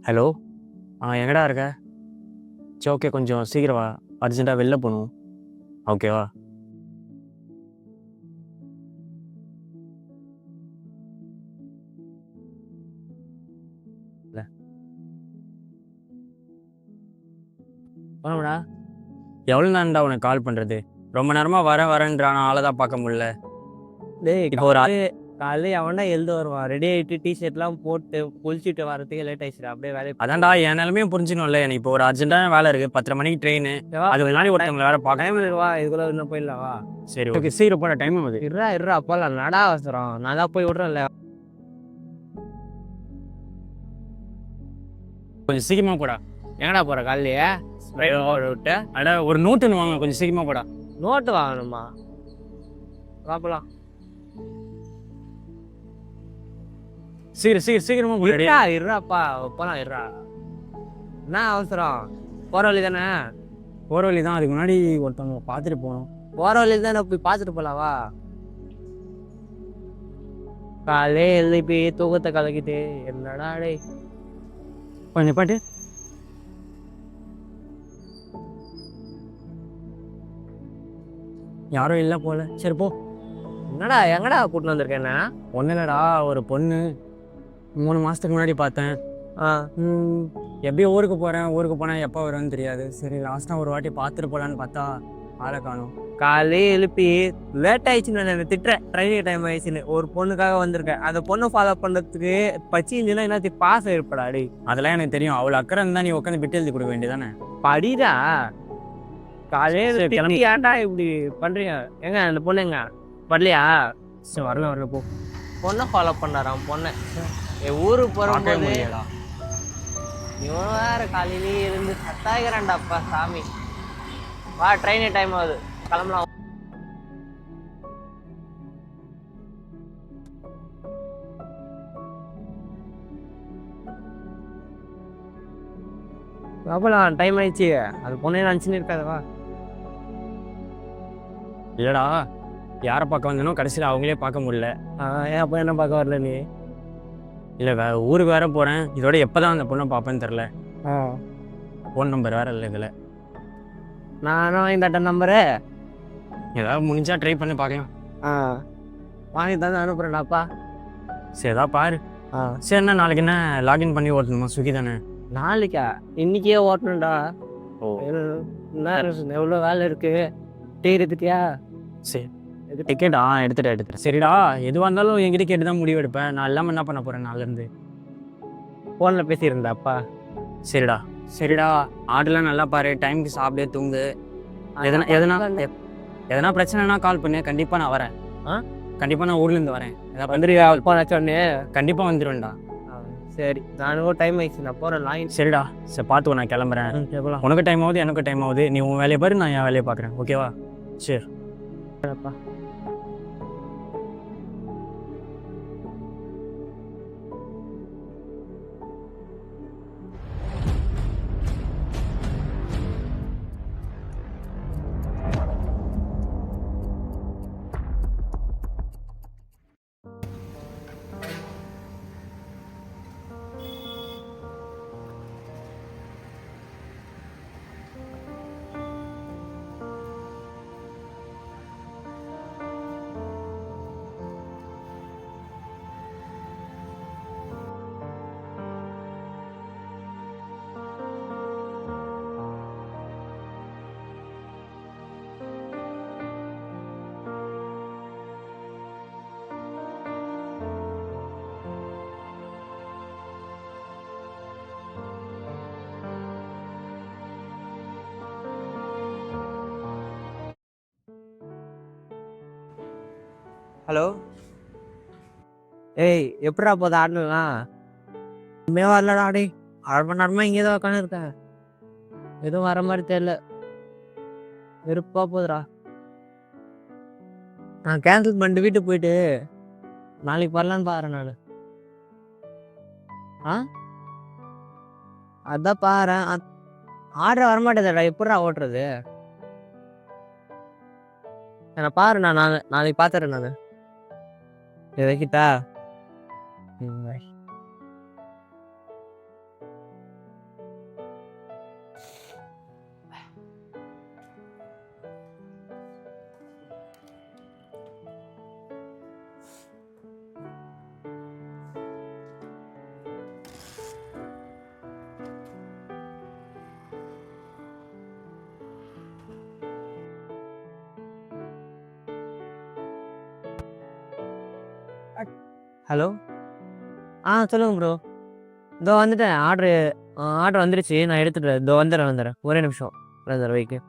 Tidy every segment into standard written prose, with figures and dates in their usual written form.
Hello. எங்கடா இருக்க? சரி, ஓகே. கொஞ்சம் சீக்கிரம் வா. அர்ஜென்ட்டா வெளில போணும். ஓகேவா? இல்ல. போலாமாடா? எவ்வளோ நேரம்டா உனக்கு கால் பண்றது? ரொம்ப நேரமா வரேன் வரேன்றான். ஆள தான் பார்க்க முடியல. டேய் இப்போ ஒரு காலைல எவன்டா எழுந்து வருவான்? ரெடி ஆயிட்டு ஷர்ட்லாம் போட்டு குளிச்சுட்டு வரதுக்கே லேட் ஆயிடுச்சுடா. அப்படியே வேலையை அதான்டா என் நிலைமையும் புரிஞ்சுக்கணும்ல. எனக்கு இப்போ ஒரு அர்ஜென்ட்டான வேலை இருக்கு. 10:30 மணிக்கு ட்ரெயினு. அது முன்னாடி ஒருத்தவங்கள வேற பார்க்கணும். டைம் இருக்குவா, இதுக்குள்ள இன்னும் போயிடலாம் வா. சரி, ஓகே. சீக்கிரம் போடா, டைம் ஆகுது. இருறா அப்போலாம் நடா அவசரம். நான் தான் போய் விட்றேன்ல. கொஞ்சம் சீக்கிரமா போடா. எங்கடா போற காலையிலேயே விட்டு? அட ஒரு நோட்டுன்னு வாங்க, கொஞ்சம் சீக்கிரமா போடா. நோட்டு வாங்கணுமா? வாப்பலாம். சீக்கிரமா இருறாப்பா போலாம் இருறா. என்ன அவசரம்? போற வழி தானே? போற வழி தான். அதுக்கு முன்னாடி ஒருத்தவங்க பார்த்துட்டு போகணும். போற வழியில தானே, போய் பார்த்துட்டு போலாவா. காலையே எழுப்பி தூக்கத்தை கலக்கிட்டு என்னடா டே. கொஞ்சம் பாட்டு. யாரும் இல்லை போல. சரி போ. என்னடா எங்கடா கூட்டின்னு வந்திருக்கேன்னா? ஒன்றும் இல்லைடா, ஒரு பொண்ணு 3 மாதத்துக்கு முன்னாடி பார்த்தேன். எப்படியோ ஊருக்கு போகிறேன். ஊருக்கு போனால் எப்போ வரும்னு தெரியாது. சரி லாஸ்ட்டாக ஒரு வாட்டி பார்த்துட்டு போகலான்னு பார்த்தா ஆளை காணும். காலையே எழுப்பி லேட் ஆயிடுச்சுன்னு நான் திட்டுறேன். ட்ரைனிங் டைம் ஆயிடுச்சுன்னு ஒரு பொண்ணுக்காக வந்திருக்கேன். அந்த பொண்ணை ஃபாலோ பண்ணுறதுக்கு பச்சிருந்துன்னா என்னத்துக்கு பாஸ் ஆயிருப்படா டே. அதெல்லாம் எனக்கு தெரியும். அவ்வளோ அக்கறை இருந்தால் நீ உட்காந்து விட்டு எழுதி கொடுக்க வேண்டியதானே. படிடா. காலையே கிளம்பி. ஏன்டா இப்படி பண்றீங்க? எங்க அந்த பொண்ணு எங்க வரலையா? சரி வரல போ. பொண்ணை ஃபாலோ பண்ணாராம். பொண்ணை ஊருக்கு போகிறப்ப முடியாதா? இவன் வேற காலையிலேயே இருந்து சத்தாகிறான்டாப்பா சாமி. வா, ட்ரெயின் டைம் ஆகுது, கிளம்பலாம். பாப்பலாம், டைம் ஆயிடுச்சு. அது பொண்ணே நினச்சின்னு இருக்காதவா. இல்லைடா, யாரை பார்க்க வந்தனோ கடைசியில் அவங்களே பார்க்க முடியல. ஏன் அப்போ என்ன பார்க்க வரல நீ? இல்லை, ஊருக்கு வேற போகிறேன். இதோட எப்போ தான் அந்த பொண்ணை பார்ப்பேன்னு தெரில. ஃபோன் நம்பர் வேற இல்லை இதில். நானும் வாங்கி நம்பரு. ஏதாவது முடிஞ்சா ட்ரை பண்ணி பார்க்கலாம். வாங்கி தான் அனுப்புகிறேன்டாப்பா. சரி ஏதாவது பாரு. சரி, என்ன நாளைக்கு என்ன லாகின் பண்ணி ஓட்டணுமா? ஸ்விக்கி தானே. நாளைக்கா? இன்னைக்கே ஓட்டணும்டா. ஓ என்ன எவ்வளோ வேலை இருக்கு. டீ எடுத்துட்டியா? சரி, டிக்கெட் எடுத்துட்டேன். சரிடா, எதுவாக இருந்தாலும் என்கிட்ட கேட்டு தான் முடிவு எடுப்பேன். நான் இல்லாமல் என்ன பண்ண போகிறேன் நாளிலேருந்து? ஃபோனில் பேசியிருந்தாப்பா. சரிடா, ஆர்டர்லாம் நல்லா பாரு. டைமுக்கு சாப்பிடு, தூங்கு. எதனா பிரச்சனைனா கால் பண்ணு. கண்டிப்பாக நான் வரேன். கண்டிப்பாக நான் ஊர்லேருந்து வரேன். ஏதாவது வந்துடுவியா போனாச்சோடனே? கண்டிப்பாக வந்துடுவேன்டா. சரி, நானும் டைம் ஆயிடுச்சு, நான் போகிறேன். லாகின். சரிடா, சரி பார்த்துக்கோ, நான் கிளம்புறேன். உனக்கு டைம் ஆகுது, எனக்கு டைம் ஆகுது. நீ உன் வேலையை பாரு, நான் என் வேலையை பார்க்குறேன். ஓகேவா? சரி. ஹலோ. ஏய், எப்படா போகுது ஆடலாம்? இனிமே வரலடா டே. 1/2 மணி நேரமா இங்கே தான் உட்காந்து இருக்கேன். எதுவும் வர மாதிரி தெரியல. வெறுப்பா போகுதுடா. நான் கேன்சல் பண்ணிட்டு வீட்டுக்கு போயிட்டு நாளைக்கு வரலான்னு பாருறேன் நான். அதான் பாறேன். ஆர்டர் வரமாட்டேதடா. எப்படா ஓட்டுறது? நான் பாரு, நான் நாளைக்கு பார்த்துறேன். நான் வைக்கிட்டா? ஹலோ சொல்லுங்கள் ப்ரோ. இதோ வந்துட்டேன். ஆர்டர் வந்துருச்சு. நான் எடுத்துட்டு இதோ வந்துடுறேன். ஒரே நிமிஷம் பிரதர் வைக்கு.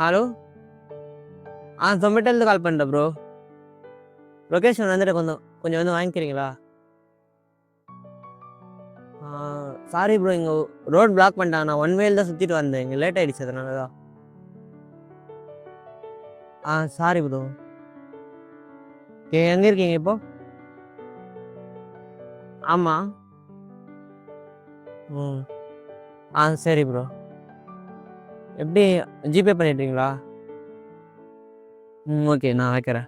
ஹலோ ஜொமேட்டோலேருந்து கால் பண்ணுறேன் ப்ரோ. லொக்கேஷன் வந்துட்டு கொஞ்சம் வந்து வாங்கிக்கிறீங்களா? சாரி ப்ரோ, இங்கே ரோட் பிளாக் பண்ணிட்டாங்க. நான் ஒன் வேல் தான் சுற்றிட்டு வந்தேன். இங்கே லேட் ஆகிடுச்சு, அதனால தான். Sorry bro. எங்கே இருக்கீங்க இப்போ? ஆமாம். சரி ப்ரோ. எப்படி ஜிபே பண்ணிடுறீங்களா? ஓகே, நான் வைக்கிறேன்.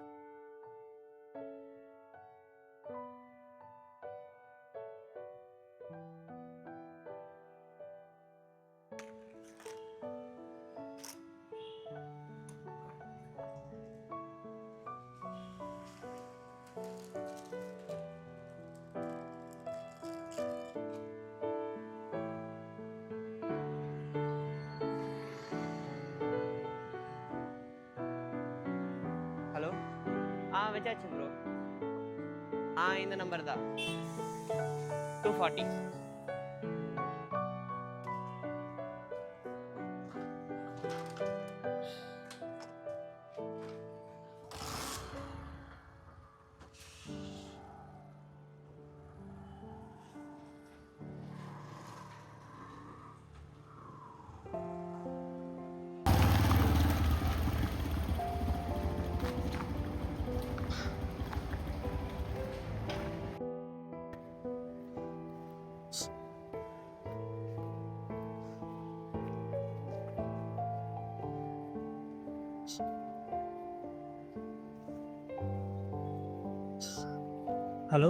ஹலோ வச்சாச்சு ப்ரோ. இந்த நம்பர் தான் 240. ஹலோ,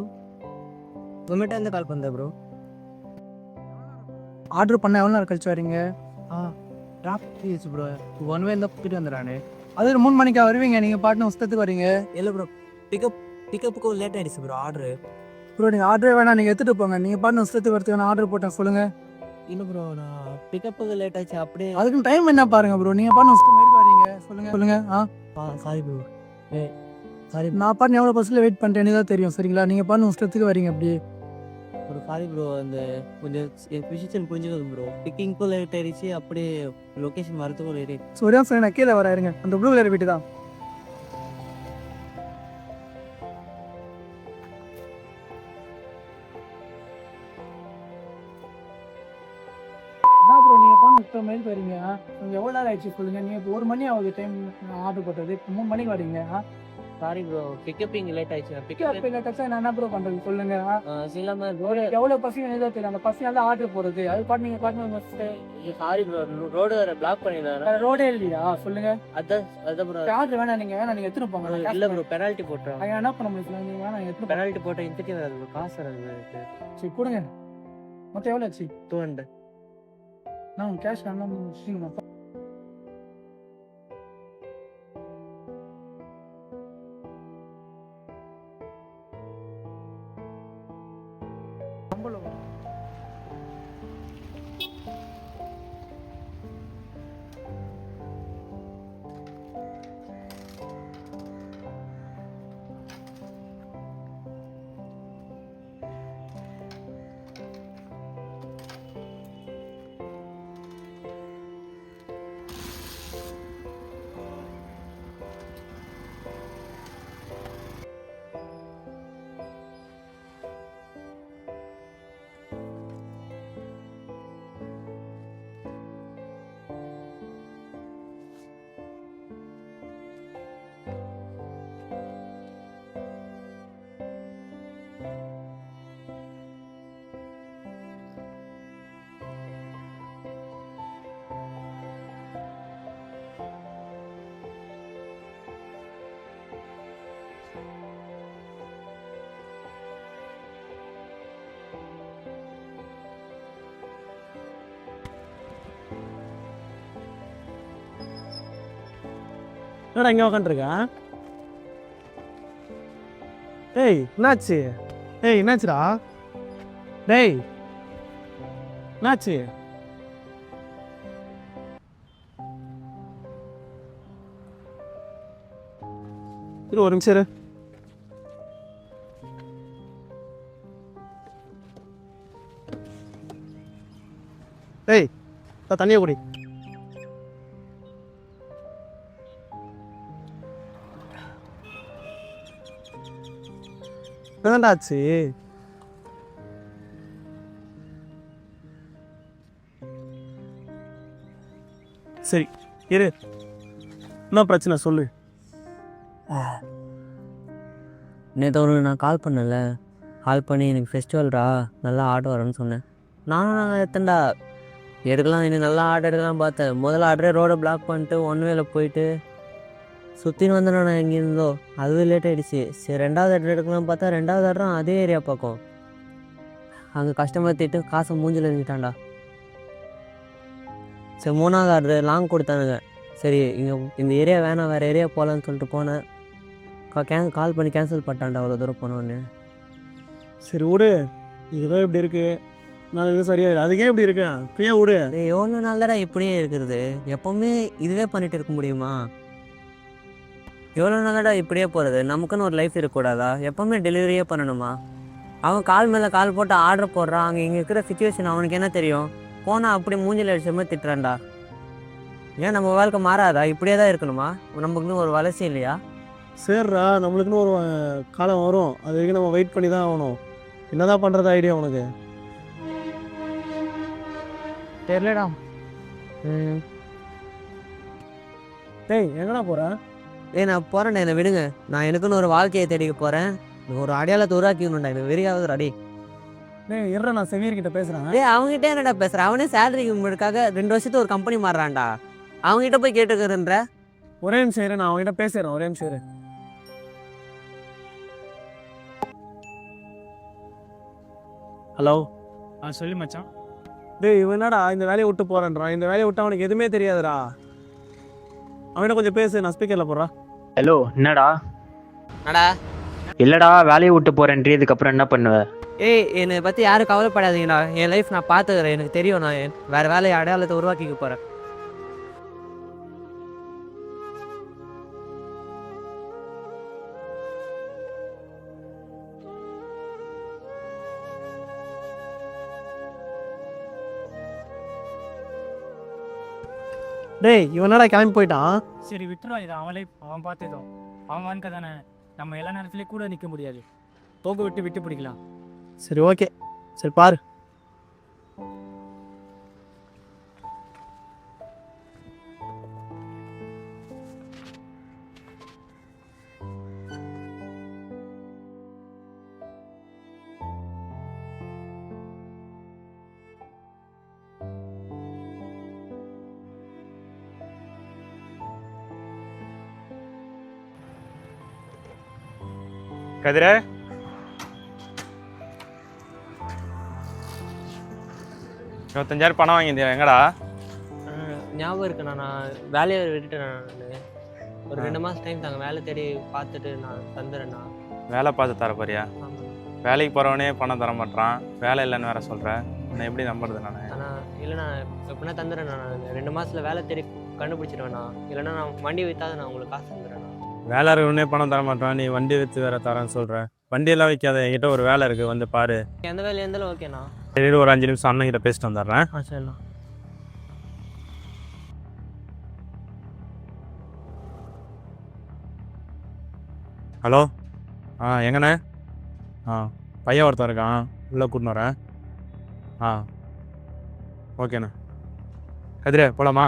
ஜொமேட்டோலேருந்து கால் பண்ணுறேன் ப்ரோ. ஆர்டர் பண்ண எவ்வளோ நேரம் கழிச்சு வரீங்க? டிராஃபிக் ஆயிடுச்சு ப்ரோ. ஒன் வேல் தான் போயிட்டு வந்துடுறானே. அது 3 மணிக்கா வருவீங்க, நீங்கள் பாட்டுன்னு உஸ்தத்துக்கு வரீங்க. இல்லை ப்ரோ, பிக்கப்புக்கும் லேட் ஆகிடுச்சு ப்ரோ. ஆர்டரு ப்ரோ நீங்கள் ஆர்டரே வேணாம், நீங்கள் எடுத்துகிட்டு போங்க. நீங்கள் பாட்டுன்னு உஸ்தத்துக்கு வரதுக்கு நான் ஆர்டர் போட்டேன், சொல்லுங்கள். இல்லை ப்ரோ, நான் பிக்கப்புக்கு லேட் ஆச்சு. அப்படியே அதுக்கு டைம் என்ன பாருங்க ப்ரோ. நீங்கள் பாட்டுன்னு உஸ்தம் மாரி வரீங்க, சொல்லுங்கள். Sorry bro. சாரி நான் பாட்டு எவ்வளோ பஸ்ஸில் வெயிட் பண்ணுறேன்னு தான் தெரியும், சரிங்களா? நீங்கள் பாட்டுன்னு உஸ்தத்துக்கு வரீங்க அப்படியே. Bro, sorry bro. அந்த கொஞ்சம் பொசிஷன் புரிஞ்சுக்கோங்க ப்ரோ. பிக்கிங்க்கும் லேட் ஆயிடுச்சு, அப்படியே லொக்கேஷன் வரதுக்கும் லேட் ஆயிடுச்சு. ஸோ ஒரே சொல்லி நான் கீழே வர இருங்க, அந்த ப்ளூ கலர் வீட்டு தான். என்ன ப்ரோ நீங்கள் பாட்டு உஸ்தம் மாரி வரீங்க? நீங்கள் எவ்வளோ நேரம் ஆயிடுச்சு சொல்லுங்கள். நீங்கள் இப்போ 1 மணி ஆகுது டைம் ஆர்டர் போட்டது, இப்போ 3 மணிக்கு வரீங்க. சாரி ப்ரோ, பிக்கப்பிங் லேட் ஆயிடுச்சு. நான் என்ன ப்ரோ பண்ணுறது சொல்லுங்கள். இல்லாமல் ரோடு எவ்வளோ பசங்க ஏதோ தெரியும், அந்த பசங்க தான் ஆர்டர் போடுறது. அது பாட்டு நீங்கள் பாட்டு சாரி ப்ரோ, ரோடு வேறு பிளாக் பண்ணிடுறாரு. ரோடே இல்லையா சொல்லுங்க. அதான் ப்ரோ. ஆர்டர் வேணாம், நீங்கள் எடுத்துட்டு போங்க. இல்லை ப்ரோ, பெனால்ட்டி போட்டுறோம். நான் என்ன பண்ண முடியும்? நீங்கள் வேணாம், எடுத்துட்டு பெனால்ட்டி போட்ட இன்சென்டிவ் வராது ப்ரோ. காசு வராது. சரி கொடுங்க. மொத்தம் எவ்வளோ ஆச்சு? 200. நான் கேஷ் வேணாம். என்னடா இங்கே உக்காந்துருக்கேன்? டேய் என்னாச்சு? டேய் என்னாச்சுடா? டேய் என்னாச்சு? இரு ஒரு நிமிஷம் இரு. டேய் தண்ணியை குடி. என்னடா ஆச்சு? சரி இரு, என்ன பிரச்சனை சொல்லு. நேற்று அவருக்கு நான் கால் பண்ணல, கால் பண்ணி எனக்கு ஃபெஸ்டிவல்டா நல்லா ஆர்டர் வரேன்னு சொன்னேன். நானும் எத்தண்டா எடுக்கலாம், இன்னும் நல்லா ஆர்டர் எடுக்கலாம் பார்த்தேன். முதல்ல ஆர்டரே ரோடை பிளாக் பண்ணிட்டு ஒன் வேல போயிட்டு சுற்றின்னு வந்தேன் நான் எங்கேருந்தோ. அதுவே லேட் ஆகிடுச்சு. சரி ரெண்டாவது ஆர்டர் எடுக்கலாம் பார்த்தா ரெண்டாவது ஆர்டரும் அதே ஏரியா பக்கம். அங்கே கஸ்டமர் திட்டு காசை மூஞ்சில் எழுதிட்டான்டா. சரி மூணாவது ஆர்டர் லாங் கொடுத்தானுங்க. சரி இங்கே இந்த ஏரியா வேணாம் வேறு ஏரியா போகலான்னு சொல்லிட்டு போனேன். கால் பண்ணி கேன்சல் பண்ணிட்டான்டா அவ்வளோ தூரம் போனோன்னு. சரி விடு, இதுதான் இப்படி இருக்கு, நான் இது சரியாயிடும். அதுக்கே இப்படி இருக்கேன், ஃப்ரீயாக விடு. எவ்வளோ நாள்டா இப்படியே இருக்கிறது? எப்போவுமே இதுவே பண்ணிட்டு இருக்க முடியுமா? எவ்வளோ நாளடா இப்படியே போகிறது? நமக்குன்னு ஒரு லைஃப் இருக்கக்கூடாதா? எப்போவுமே டெலிவரியே பண்ணணுமா? அவன் கால் மேலே கால் போட்டு ஆர்டர் போடுறான். அங்கே இங்கே இருக்கிற சுச்சுவேஷன் அவனுக்கு என்ன தெரியும்? போனால் அப்படி மூஞ்சில் அடிச்ச மாதிரி திட்டுறான்டா. ஏன் நம்ம வாழ்க்கை மாறாதா? இப்படியே தான் இருக்கணுமா? நமக்குன்னு ஒரு வளர்ச்சி இல்லையா? சரிடா, நம்மளுக்குன்னு ஒரு காலம் வரும், அது வரைக்கும் நம்ம வெயிட் பண்ணி தான் ஆகணும். என்னதான் பண்ணுறது ஐடியா உனக்கு? தெரியலடா. டேய் எங்கடா போகிற? நான் போகிறேன்டா, என்னை விடுங்க. நான் எனக்குன்னு ஒரு வாழ்க்கையை தேடிக்க போகிறேன். ஒரு அடையாளத்தை உருவாக்கிக்கணும்டா. எனக்கு வெறியாவது அடி. டேய் இருடா, நான் செவியர்கிட்ட பேசுகிறேன். அவங்ககிட்ட என்னடா பேசுகிறேன்? அவனே சேலரிக்கு முழுக்காக 2 வருஷத்துக்கு ஒரு கம்பெனி மாறுறான்டா. அவங்ககிட்ட போய் கேட்டுக்கிறன்ற. ஒரே நிமிஷம் இரு, நான் அவங்ககிட்ட பேசுகிறேன். ஒரே நிமிஷம் இரு. ஹலோ. சொல்லி மச்சான். டேய் இவன் என்னடா இந்த வேலையை விட்டு போகிறேன்றான். இந்த வேலையை விட்டு அவனுக்கு எதுவுமே தெரியாதுடா. அவன்கிட்ட கொஞ்சம் பேசு, நான் ஸ்பீக்கரில் போடுறான். ஹலோ என்னடா? அடா இல்லைடா, வேலையை விட்டு போகிறேன்றி, இதுக்கப்புறம் என்ன பண்ணுவ? என்னை பற்றி யாரும் கவலைப்படாதீங்கடா. என் லைஃப் நான் பார்த்துக்கிறேன். எனக்கு தெரியும், நான் வேறு வேலையை அடையாளத்தை உருவாக்கிக்க போகிறேன். டேய் இவன் என்னடா கிளம்பி போயிட்டான்? சரி விட்டுருவான், இது அவன் லைஃப், அவன் பார்த்துட்டோம். அவன் வாழ்க்கை தானே, நம்ம எல்லா நேரத்துலேயும் கூட நிற்க முடியாது. போக விட்டு விட்டு பிடிக்கலாம். சரி ஓகே, சரி பாரு. கதிர, 25,000 பணம் வாங்கியிருந்தியா? எங்கடா? ஞாபகம் இருக்குண்ணா, நான் வேலையை விட்டுட்டேன். நான் ஒரு 2 மாதம் டைம் தாங்க, வேலை தேடி பார்த்துட்டு நான் தந்துடுறேண்ணா. வேலை பார்த்து தர போறியா? ஆமாம். வேலைக்கு போகிறவனே பணம் தர மாட்டான், வேலை இல்லைன்னு வேற சொல்கிறேன். உன்னை எப்படி நம்புறது நான்? ஆனால் இல்லைண்ணா, எப்படின்னா தந்துடுறேண்ணா. நான் 2 மாதத்தில் வேலை தேடி கண்டுபிடிச்சிடுவேண்ணா. இல்லைன்னா நான் வண்டி விற்றாது நான் உங்களுக்கு காசு தந்துடுறேண்ணா. வேலை இருக்கிறவனே பணம் தர மாட்டான், நீ வண்டி விற்று வேற தரேன்னு சொல்கிறேன். வண்டியெல்லாம் வைக்காத, என்கிட்ட ஒரு வேலை இருக்குது, வந்து பாரு. எந்த வேலையாக இருந்தாலும் ஓகேண்ணா. சரி ஒரு 5 நிமிஷம் அண்ணன்கிட்ட பேசிட்டு வந்துடுறேன். சரிண்ணா. ஹலோ. எங்கண்ணே? பையன் ஒருத்தன் இருக்கான், உள்ளே கூட்டின்னு வரேன். ஓகேண்ணே. கதிரே போலாமா?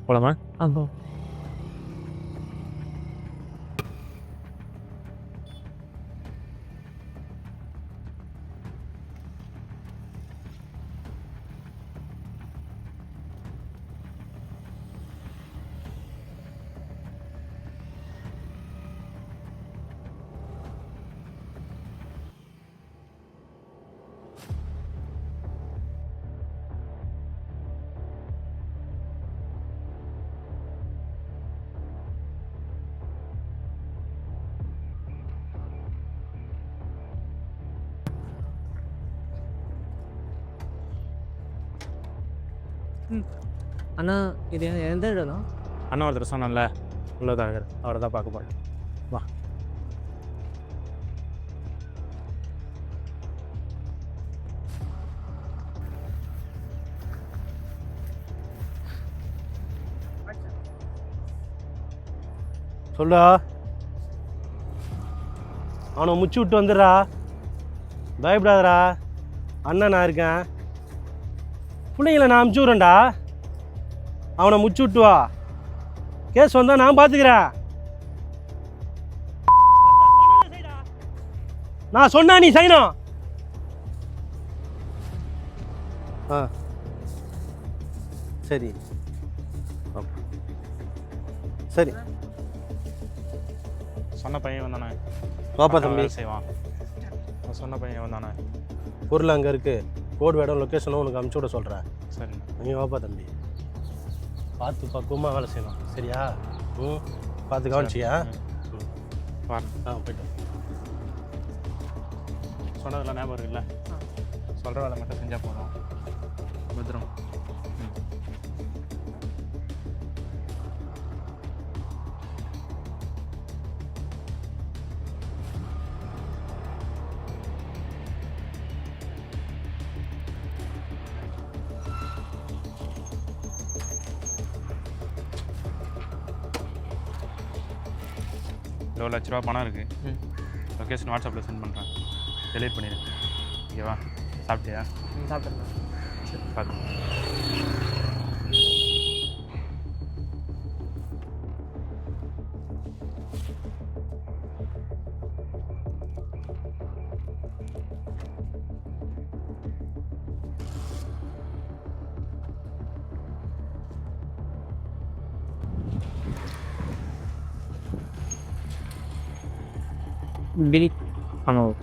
போலாமா? ஆமாம். அண்ணா இது எந்த இடம்? அண்ணன் ஒருத்தர் சொன்னல உள்ளதாக அவரை தான் பார்க்க போகிறேன். வா. சொல்டா, அவனை முச்சு விட்டு வந்துடுறா, பயப்படாதடா, அண்ணன் நான் இருக்கேன். பிள்ளைங்கள நான் அமுச்சு விட்றேன்டா, அவனை முச்சு விட்டு வா. கேஸ் வந்தால் நான் பார்த்துக்கிறேன். நான் சொன்னா நீ செய்யணும். ஆ சரி சரி, சொன்ன பையன் வந்தானே, வாப்பா தம்பி. செய்வான். சொன்ன பையன் வந்தானே, பொருள் அங்கே இருக்குது, கோட் வேடம் லொக்கேஷனும் உனக்கு அமுச்சு விட சொல்கிறேன். சரி. நீ வாப்பா தம்பி, பார்த்து பக்குவமாக வேலை செய்யணும், சரியா? ம், பார்த்து கவனிச்சியா? வா. போய்ட்டு சொன்னதெல்லாம் ஞாபகம் இருக்குல்ல? சொல்கிற வேலை மட்டும் செஞ்சால் போதும். பத்திரம். ₹1,00,000 பணம் இருக்குது. லொக்கேஷன் வாட்ஸ்அப்பில் சென்ட் பண்ணுறேன், டெலிட் பண்ணிடு. ஓகேவா? சாப்பிட்டியா? சாப்பிட்றேன். சரி, பார்த்து. பிரி ஆமாம்.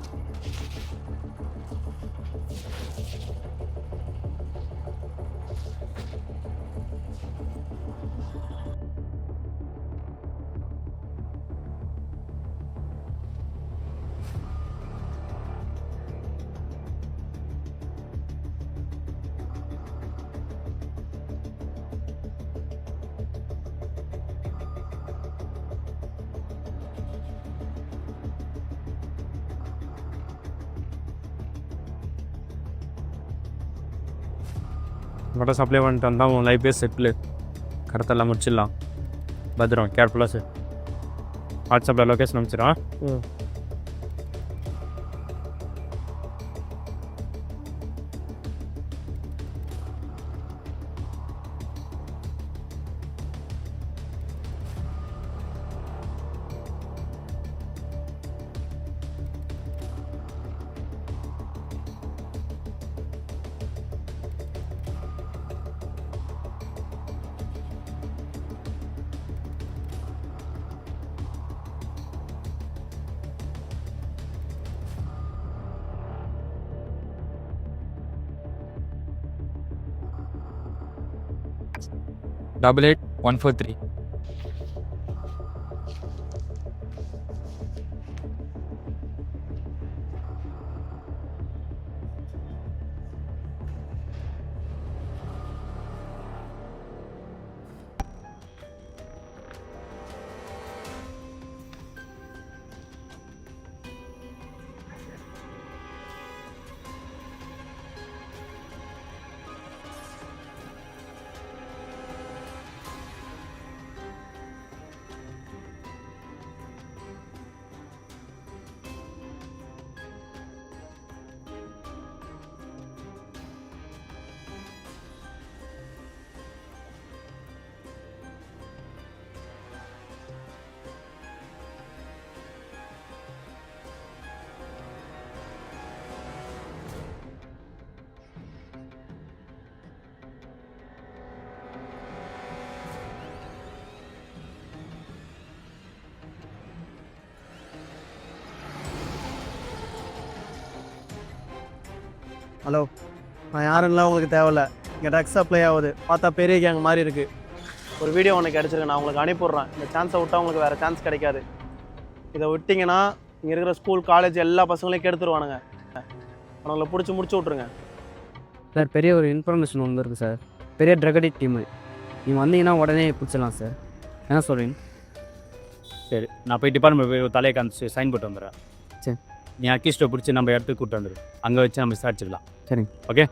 மட்டும் சப்ளை பண்ணிட்டு வந்தால் உன் லைஃபே செட்டில். கரெக்டெல்லாம் முடிச்சிடலாம். பத்திரம், கேர்ஃபுல்லாக சார். வாட்ஸ்அப்பில் லொக்கேஷன் அனுப்பிச்சிடுறேன். $88,143. ஹலோ, நான் யாருன்னெலாம் உங்களுக்கு தேவையில்ல. இங்கே ட்ரக்ஸ் சப்ளை ஆகுது, பார்த்தா பெரிய கேங் மாதிரி இருக்குது. ஒரு வீடியோ ஒன்று கிடச்சிருக்கு, நான் உங்களுக்கு அனுப்பிடுறேன். இந்த சான்ஸை விட்டால் உங்களுக்கு வேறு சான்ஸ் கிடைக்காது. இதை விட்டிங்கன்னா இங்கே இருக்கிற ஸ்கூல் காலேஜ் எல்லா பசங்களையும் கெடுத்துருவானுங்க. அவங்களை பிடிச்சி முடிச்சு விட்ருங்க. சார் பெரிய ஒரு இன்ஃபர்மேஷன் ஒன்று இருக்குது சார். பெரிய ட்ரகடி டீமு. நீங்கள் வந்தீங்கன்னா உடனே பிடிச்சிடலாம் சார். என்ன சொல்கிறீங்க? சரி, நான் போய் டிபார்ட்மெண்ட் போய் ஒரு தலையை காமிச்சு சைன் போட்டு வந்துடுறேன். சரி. நீ அக்கிஸ்ட்டை பிடிச்சி நம்ம இடத்துக்கு கூப்பிட்டு வந்துடு. அங்கே வச்சு நம்ம விசாரிச்சுக்கலாம். சரிங்க. ஓகே.